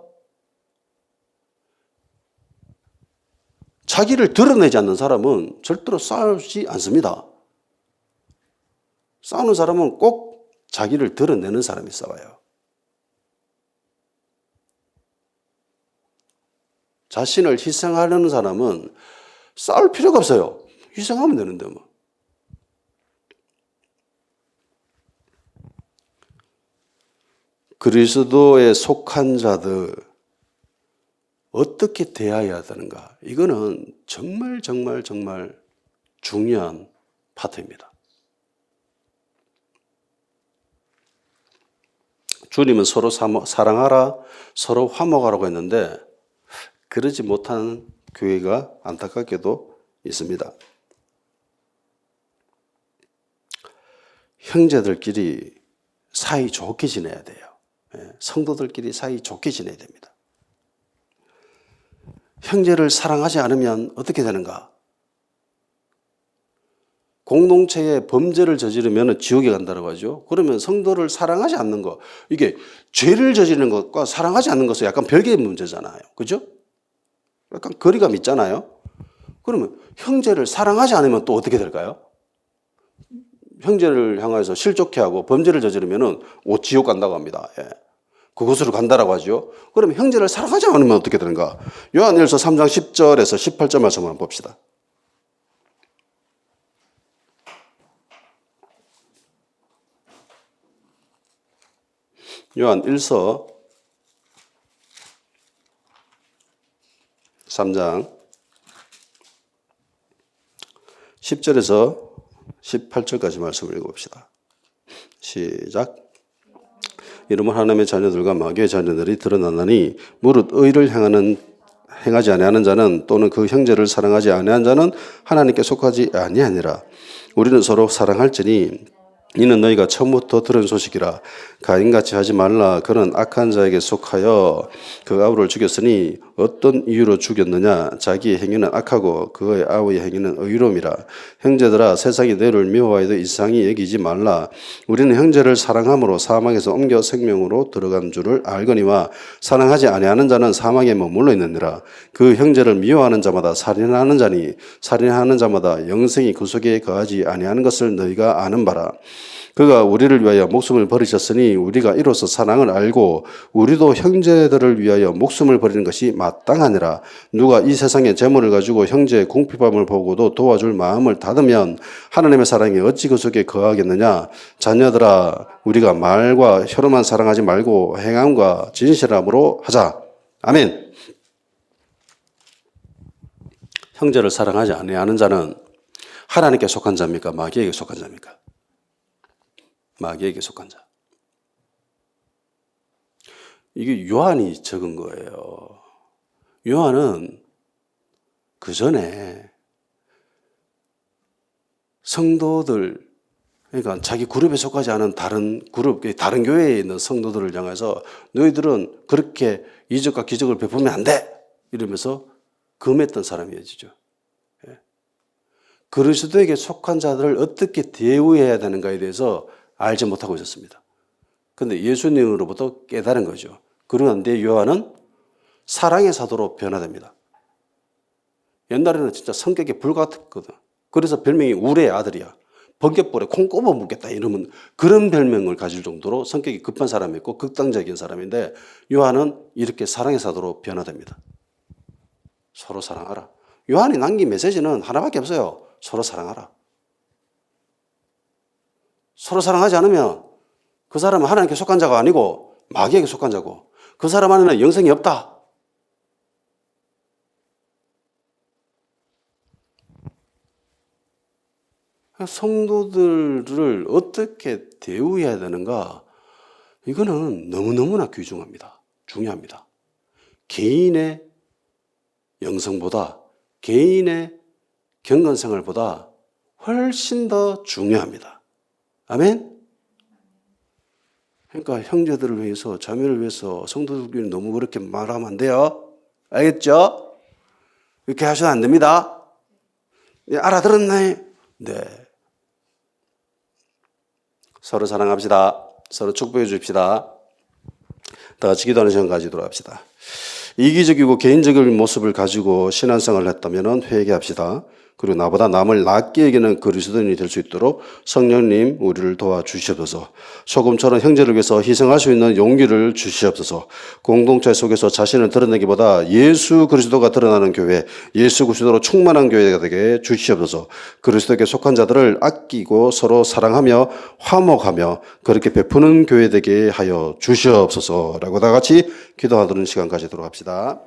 자기를 드러내지 않는 사람은 절대로 싸우지 않습니다. 싸우는 사람은 꼭 자기를 드러내는 사람이 싸워요. 자신을 희생하려는 사람은 싸울 필요가 없어요. 희생하면 되는데 뭐. 그리스도에 속한 자들 어떻게 대해야 되는가? 이거는 정말 중요한 파트입니다. 주님은 서로 사랑하라, 서로 화목하라고 했는데 그러지 못한 교회가 안타깝게도 있습니다. 형제들끼리 사이 좋게 지내야 돼요. 성도들끼리 사이 좋게 지내야 됩니다. 형제를 사랑하지 않으면 어떻게 되는가? 공동체에 범죄를 저지르면 지옥에 간다고 하죠. 그러면 성도를 사랑하지 않는 것, 이게 죄를 저지르는 것과 사랑하지 않는 것은 약간 별개의 문제잖아요. 그죠? 약간 거리감이 있잖아요. 그러면 형제를 사랑하지 않으면 또 어떻게 될까요? 형제를 향해서 실족해 하고 범죄를 저지르면 지옥 간다고 합니다. 예. 그곳으로 간다라고 하죠. 그러면 형제를 사랑하지 않으면 어떻게 되는가? 요한일서 3장 10절에서 18절 말씀을 한번 봅시다. 요한일서 3장 10절에서 18절까지 말씀을 읽어봅시다. 시작. 이러므로 하나님의 자녀들과 마귀의 자녀들이 드러나나니 무릇 의를 행하지 아니하는 자는 또는 그 형제를 사랑하지 아니하는 자는 하나님께 속하지 아니하니라. 우리는 서로 사랑할지니 이는 너희가 처음부터 들은 소식이라. 가인같이 하지 말라. 그는 악한 자에게 속하여 그 아우를 죽였으니 어떤 이유로 죽였느냐. 자기의 행위는 악하고 그의 아우의 행위는 의로움이라. 형제들아, 세상이 너희를 미워하여도 이상히 여기지 말라. 우리는 형제를 사랑함으로 사망에서 옮겨 생명으로 들어간 줄을 알거니와 사랑하지 아니하는 자는 사망에 머물러 있느니라. 그 형제를 미워하는 자마다 살인하는 자니 살인하는 자마다 영생이 그 속에 거하지 아니하는 것을 너희가 아는 바라. 그가 우리를 위하여 목숨을 버리셨으니 우리가 이로써 사랑을 알고 우리도 형제들을 위하여 목숨을 버리는 것이 마땅하니라. 누가 이 세상의 재물을 가지고 형제의 궁핍함을 보고도 도와줄 마음을 닫으면 하나님의 사랑이 어찌 그 속에 거하겠느냐. 자녀들아, 우리가 말과 혀로만 사랑하지 말고 행함과 진실함으로 하자. 아멘. 형제를 사랑하지 아니하는 자는 하나님께 속한 자입니까? 마귀에게 속한 자입니까? 마귀에게 속한 자. 이게 요한이 적은 거예요. 요한은 그 전에 성도들, 그러니까 자기 그룹에 속하지 않은 다른 그룹, 다른 교회에 있는 성도들을 향해서 너희들은 그렇게 이적과 기적을 베풀면 안 돼! 이러면서 금했던 사람이어지죠. 그리스도에게 속한 자들을 어떻게 대우해야 되는가에 대해서 알지 못하고 있었습니다. 그런데 예수님으로부터 깨달은 거죠. 그런데 요한은 사랑의 사도로 변화됩니다. 옛날에는 진짜 성격이 불같았거든. 그래서 별명이 우레의 아들이야. 번갯불에 콩 꼽아 묻겠다 이러면 그런 별명을 가질 정도로 성격이 급한 사람이었고 극단적인 사람인데 요한은 이렇게 사랑의 사도로 변화됩니다. 서로 사랑하라. 요한이 남긴 메시지는 하나밖에 없어요. 서로 사랑하라. 서로 사랑하지 않으면 그 사람은 하나님께 속한 자가 아니고 마귀에게 속한 자고 그 사람 안에는 영생이 없다. 성도들을 어떻게 대우해야 되는가? 이거는 너무너무나 귀중합니다. 중요합니다. 개인의 영성보다 개인의 경건생활보다 훨씬 더 중요합니다. 아멘? 그러니까 형제들을 위해서, 자매를 위해서 성도들끼리 너무 그렇게 말하면 안 돼요. 알겠죠? 이렇게 하셔도 안 됩니다. 네, 알아들었나요? 네. 서로 사랑합시다. 서로 축복해 줍시다. 다 같이 기도하는 시간 가지도록 합시다. 이기적이고 개인적인 모습을 가지고 신앙생활을 했다면 회개합시다. 그리고 나보다 남을 낮게 여기는 그리스도인이 될 수 있도록 성령님 우리를 도와주시옵소서. 소금처럼 형제를 위해서 희생할 수 있는 용기를 주시옵소서. 공동체 속에서 자신을 드러내기보다 예수 그리스도가 드러나는 교회, 예수 그리스도로 충만한 교회가 되게 주시옵소서. 그리스도에게 속한 자들을 아끼고 서로 사랑하며 화목하며 그렇게 베푸는 교회 되게 하여 주시옵소서라고 다 같이 기도하는 시간 가지도록 합시다.